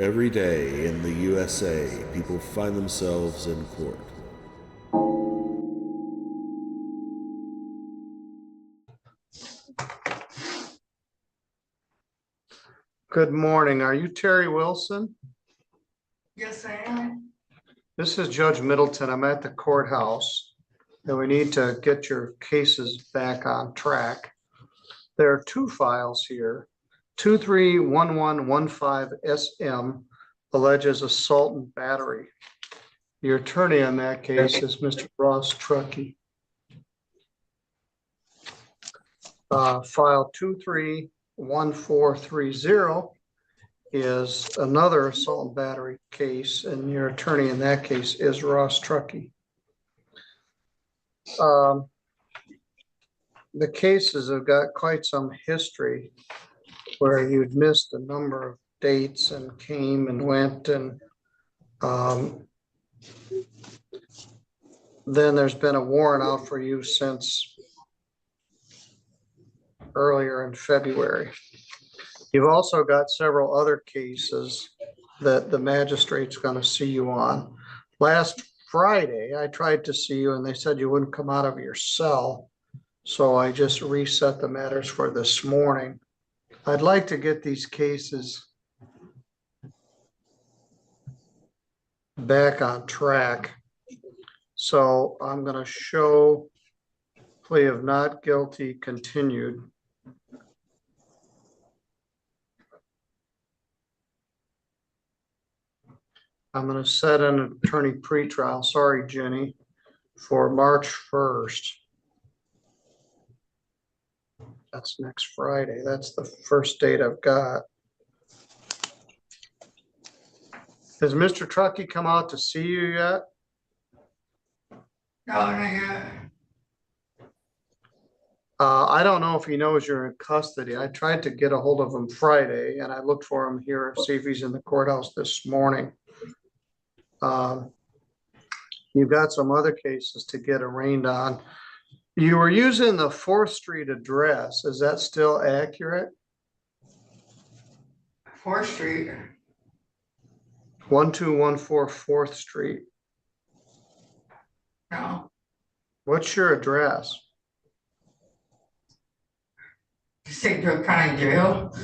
Every day in the USA, people find themselves in court. Good morning. Are you Terry Wilson? Yes, I am. This is Judge Middleton. I'm at the courthouse and we need to get your cases back on track. There are two files here. 231115 SM alleges assault and battery. Your attorney on that case is Mr. Ross Truckee. File 231430 is another assault and battery case, and your attorney in that case is Ross Truckee. The cases have got quite some history where you'd missed a number of dates and came and went, and then there's been a warrant out for you since earlier in February. You've also got several other cases that the magistrate's going to see you on. Last Friday, I tried to see you and they said you wouldn't come out of your cell. So I just reset the matters for this morning. I'd like to get these cases back on track. So I'm going to show plea of not guilty continued. I'm going to set an attorney pretrial, sorry, Jenny, for March 1st. That's next Friday. That's the first date I've got. Has Mr. Truckee come out to see you yet? No, not yet. I don't know if he knows you're in custody. I tried to get a hold of him Friday and I looked for him here, see if he's in the courthouse this morning. You've got some other cases to get arraigned on. You were using the 4th Street address. Is that still accurate? 4th Street. 1214 4th Street. No. What's your address? St. Joe County Jail.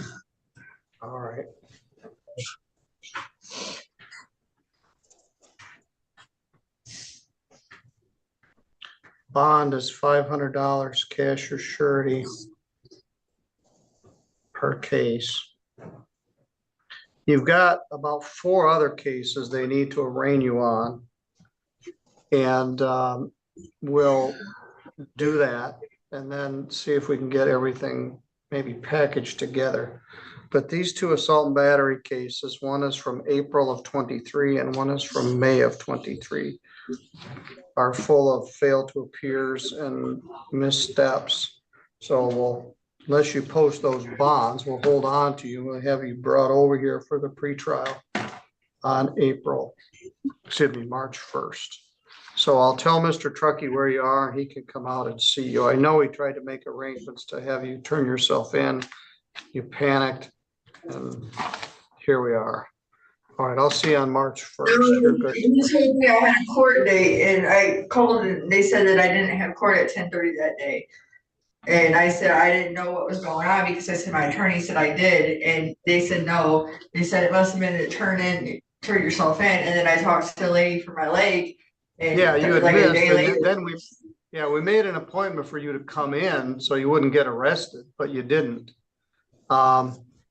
All right. Bond is $500 cash or surety per case. You've got about 4 other cases they need to arraign you on. And we'll do that and then see if we can get everything maybe packaged together. But these 2 assault and battery cases, one is from April of 23 and one is from May of 23, are full of fail to appears and missteps. So unless you post those bonds, we'll hold on to you. We'll have you brought over here for the pretrial on March 1st. So I'll tell Mr. Truckee where you are and he can come out and see you. I know he tried to make arrangements to have you turn yourself in. You panicked and here we are. All right, I'll see you on March 1st. You're good. He told me I had a court date and I called and they said that I didn't have court at 10:30 that day. And I said I didn't know what was going on because I said my attorney said I did. And they said no. They said it must have been to turn yourself in. And then I talked to the lady for my leg. And yeah, you had like missed. A day later. Then we made an appointment for you to come in so you wouldn't get arrested, but you didn't.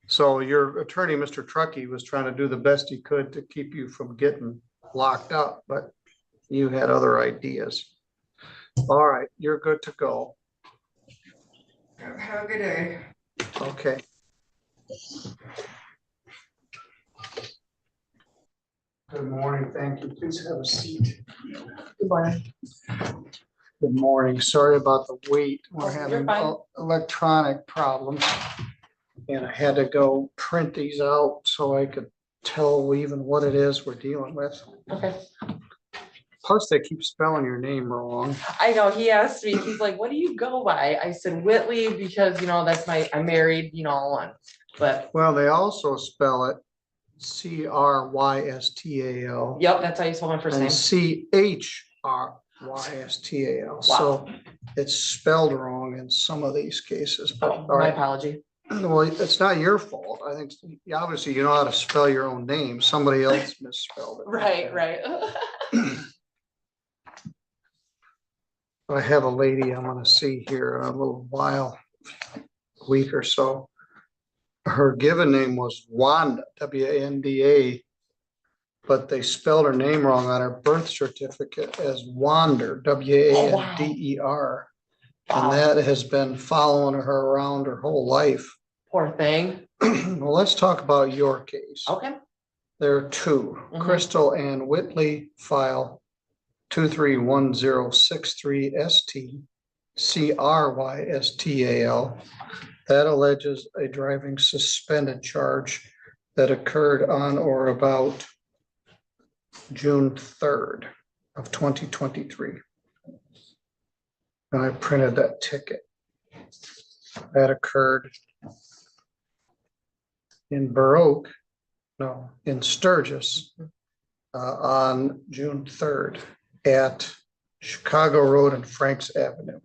So your attorney, Mr. Truckee, was trying to do the best he could to keep you from getting locked up, but you had other ideas. All right, you're good to go. Have a good day. Okay. Good morning. Thank you. Please have a seat. Good morning. Good morning. Sorry about the wait. We're Oh, having you're fine. electronic problems. And I had to go print these out so I could tell even what it is we're dealing with. Okay. Plus, they keep spelling your name wrong. I know, he asked me, he's like, what do you go by? I said Whitley because, that's I'm married, but Well, they also spell it Crystal. Yep, that's how you spell my first And name. Chrystal. So it's spelled wrong in some of these cases, but Oh, all my right. apology. Well, it's not your fault. I think obviously you know how to spell your own name. Somebody else misspelled it. Right. I have a lady I'm gonna see here in a little while, a week or so. Her given name was Wanda, Wanda, but they spelled her name wrong on her birth certificate as Wander, Wander. And that has been following her around her whole life. Poor thing. Well, let's talk about your case. Okay. There are two, Crystal and Whitley file 231063 ST Crystal. That alleges a driving suspended charge that occurred on or about June 3rd of 2023. And I printed that ticket. That occurred in in Sturgis on June 3rd at Chicago Road and Franks Avenue.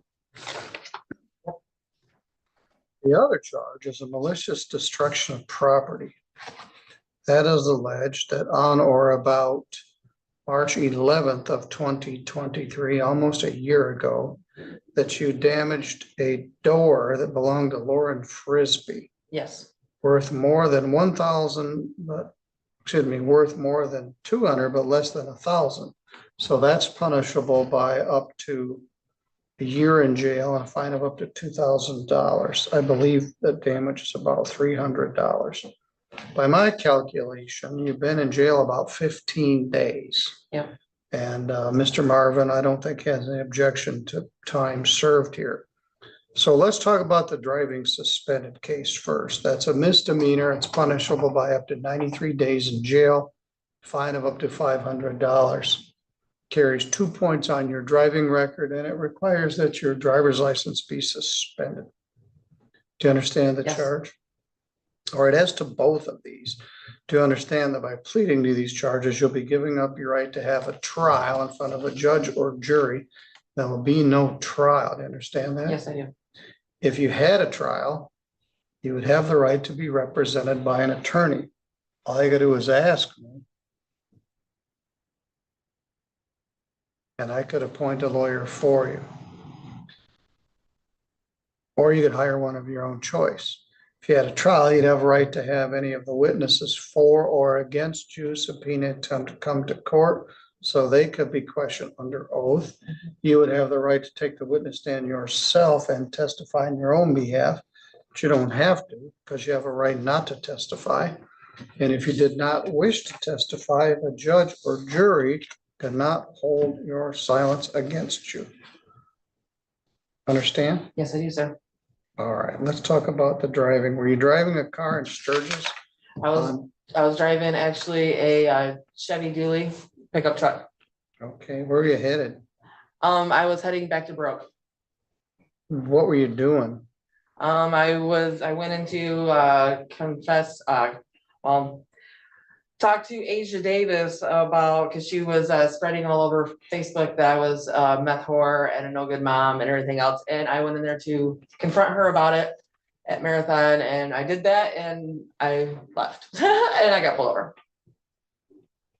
The other charge is a malicious destruction of property. That is alleged that on or about March 11th of 2023, almost a year ago, that you damaged a door that belonged to Lauren Frisbee. Yes. Worth more than 1,000, but worth more than 200, but less than 1,000. So that's punishable by up to a year in jail and a fine of up to $2,000. I believe the damage is about $300. By my calculation, you've been in jail about 15 days. Yeah. And Mr. Marvin, I don't think has any objection to time served here. So let's talk about the driving suspended case first. That's a misdemeanor. It's punishable by up to 93 days in jail, fine of up to $500. Carries 2 points on your driving record, and it requires that your driver's license be suspended. Do you understand the charge? All right, as to both of these, do you understand that by pleading to these charges, you'll be giving up your right to have a trial in front of a judge or jury? There will be no trial. Do you understand that? Yes, I do. If you had a trial, you would have the right to be represented by an attorney. All you gotta do is ask me. And I could appoint a lawyer for you. Or you could hire one of your own choice. If you had a trial, you'd have a right to have any of the witnesses for or against you subpoenaed to come to court, so they could be questioned under oath. You would have the right to take the witness stand yourself and testify on your own behalf, but you don't have to because you have a right not to testify. And if you did not wish to testify, the judge or jury cannot hold your silence against you. Understand? Yes, I do, sir. All right, let's talk about the driving. Were you driving a car in Sturgis? I was driving actually a Chevy Dually pickup truck. Okay, where are you headed? I was heading back to Brook. What were you doing? I went into talked to Asia Davis about, because she was spreading all over Facebook that I was a meth whore and a no good mom and everything else. And I went in there to confront her about it at Marathon, and I did that and I left and I got pulled over.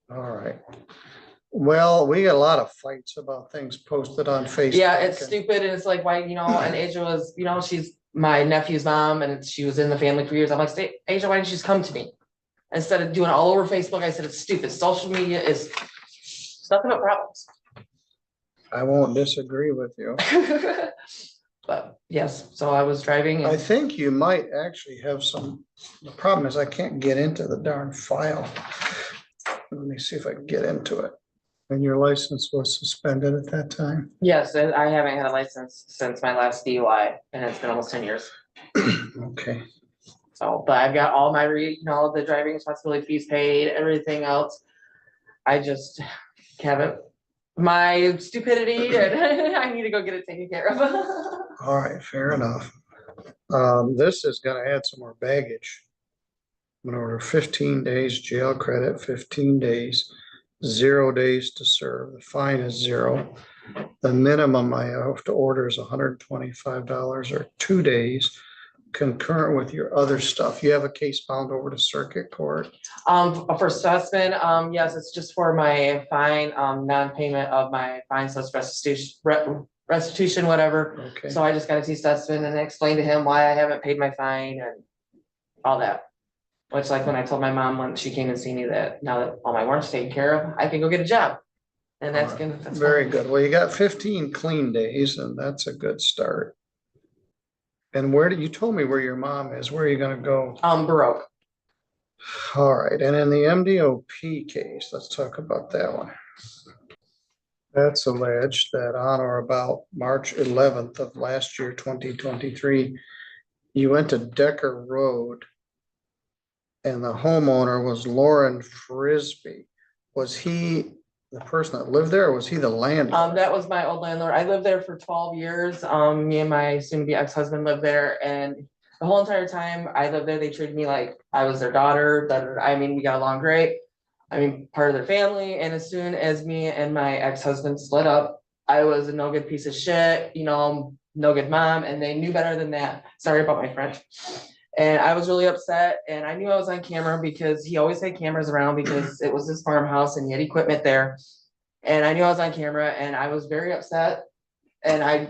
All right. Well, we got a lot of fights about things posted on Facebook. Yeah, it's stupid. And it's like, why, and Asia was, she's my nephew's mom and she was in the family for years. I'm like, Asia, why didn't you just come to me? Instead of doing it all over Facebook, I said, it's stupid. Social media is nothing but problems. I won't disagree with you. But yes, so I was driving. I think you might actually have the problem is I can't get into the darn file. Let me see if I can get into it. And your license was suspended at that time? Yes, and I haven't had a license since my last DUI, and it's been almost 10 years. Okay. So, but I've got all my, the driving responsibility fees paid, everything else. I just haven't, my stupidity, and I need to go get it taken care of. All right, fair enough. This is gonna add some more baggage. I'm gonna order 15 days jail credit, 15 days, 0 days to serve. The fine is 0. The minimum I have to order is $125 or 2 days concurrent with your other stuff. You have a case bound over to circuit court. For assessment, yes, it's just for my fine, non-payment of my fine, so it's restitution, whatever. Okay, So I just gotta see Stutzman and explain to him why I haven't paid my fine and all that. Which, like when I told my mom when she came and see me that now that all my warrants taken care of, I can go get a job. And that's gonna, that's very fine. good. Well, you got 15 clean days and that's a good start. And where did you told me where your mom is? Where are you gonna go? Baroque. All right, and in the MDOP case, let's talk about that one. That's alleged that on or about March 11th of last year, 2023, you went to Decker Road and the homeowner was Lauren Frisbee. Was he the person that lived there or was he the landlord? That was my old landlord. I lived there for 12 years. Me and my soon-to-be ex-husband lived there, and the whole entire time I lived there, they treated me like I was their daughter. I mean, we got along great. I mean, part of their family. And as soon as me and my ex-husband split up, I was a no good piece of shit, you know, no good mom, and they knew better than that. Sorry about my French. And I was really upset, and I knew I was on camera because he always had cameras around because it was his farmhouse and he had equipment there. And I knew I was on camera and I was very upset, and I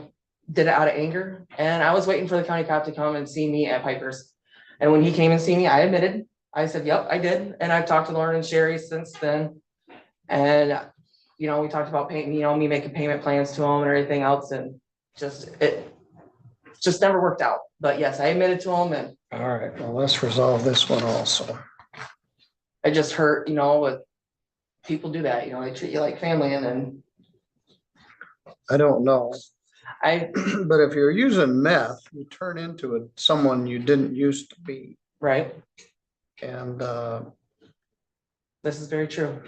did it out of anger. And I was waiting for the county cop to come and see me at Piper's. And when he came and see me, I admitted, I said, yep, I did. And I've talked to Lauren and Sherry since then. And, you know, we talked about paying, you know, me making payment plans to them and everything else. And it just never worked out. But yes, I admitted to him, and All right, well, let's resolve this one also. I just hurt, you know, with people do that, you know, they treat you like family, and then I don't know, I, but if you're using meth, you turn into someone you didn't used to be. right, And this is very true.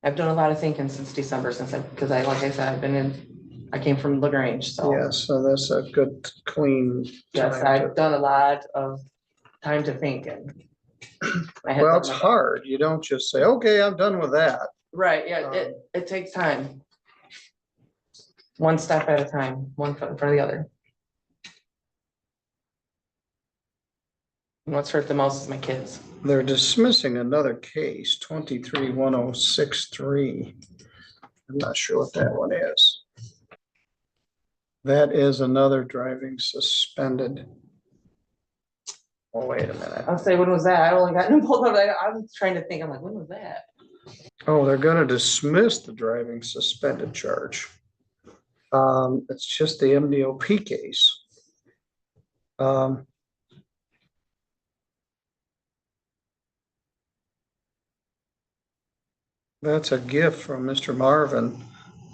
I've done a lot of thinking since December, because like I said, I came from LaGrange, so. yeah, so that's a good, clean Yes, time to- I've done a lot of time to think, and. I had Well, it's done- hard. You don't just say, okay, I'm done with that. Right, yeah, it takes time. One step at a time, one foot in front of the other. And what's hurt the most is my kids. They're dismissing another case, 23-1063. I'm not sure what that one is. That is another driving suspended. Oh, wait a minute. I'll say, when was that? I only got pulled up. I'm trying to think, I'm like, when was that? Oh, they're gonna dismiss the driving suspended charge. It's just the MDOP case. That's a gift from Mr. Marvin.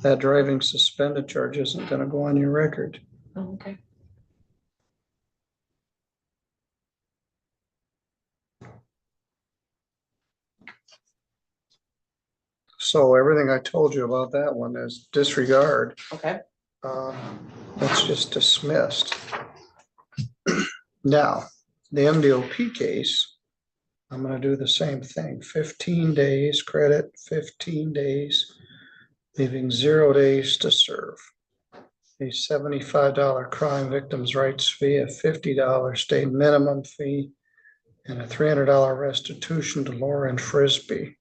That driving suspended charge isn't gonna go on your record. Oh, okay. So everything I told you about that one is disregard. Okay, That's just dismissed. Now, the MDOP case, I'm gonna do the same thing, 15 days credit, 15 days, leaving 0 days to serve. A $75 crime victims' rights fee, a $50 state minimum fee, and a $300 restitution to Lauren Frisbee.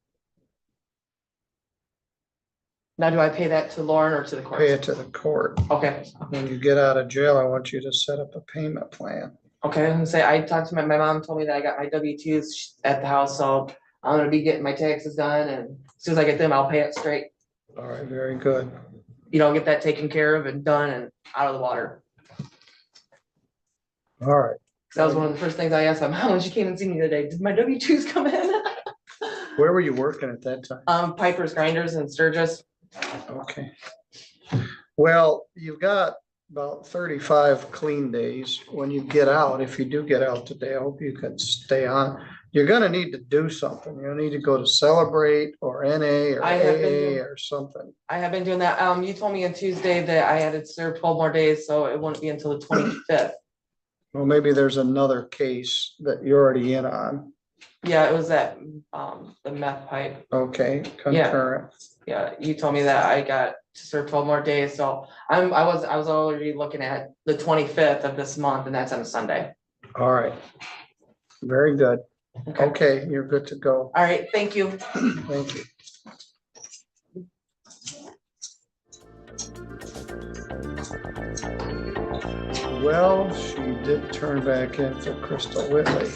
now do I pay that to Lauren or to the court? Pay it to the court. Okay, When you get out of jail, I want you to set up a payment plan. okay, I'm gonna say, I talked to my mom told me that I got my W-2s at the house, so I'm gonna be getting my taxes done, and as soon as I get them, I'll pay it straight. All right, very good. You know, get that taken care of and done and out of the water. All right. Cause that was one of the first things I asked my mom when she came and see me today. Did my W-2s come in? Where were you working at that time? Piper's Grinders in Sturgis. Okay. Well, you've got about 35 clean days. When you get out, if you do get out today, I hope you can stay on. You're gonna need to do something. You'll need to go to Celebrate or NA or I have been AA doing- or something. I have been doing that. You told me on Tuesday that I had to serve 12 more days, so it won't be until the 25th. Well, maybe there's another case that you're already in on. Yeah, it was that, the meth pipe. Okay, concurrent. Yeah, you told me that I got to serve 12 more days, so I was already looking at the 25th of this month, and that's on a Sunday. All right. Very good. Okay, Okay, you're good to go. all right, thank you. Thank you. Well, she did turn back in for Crystal Whitley.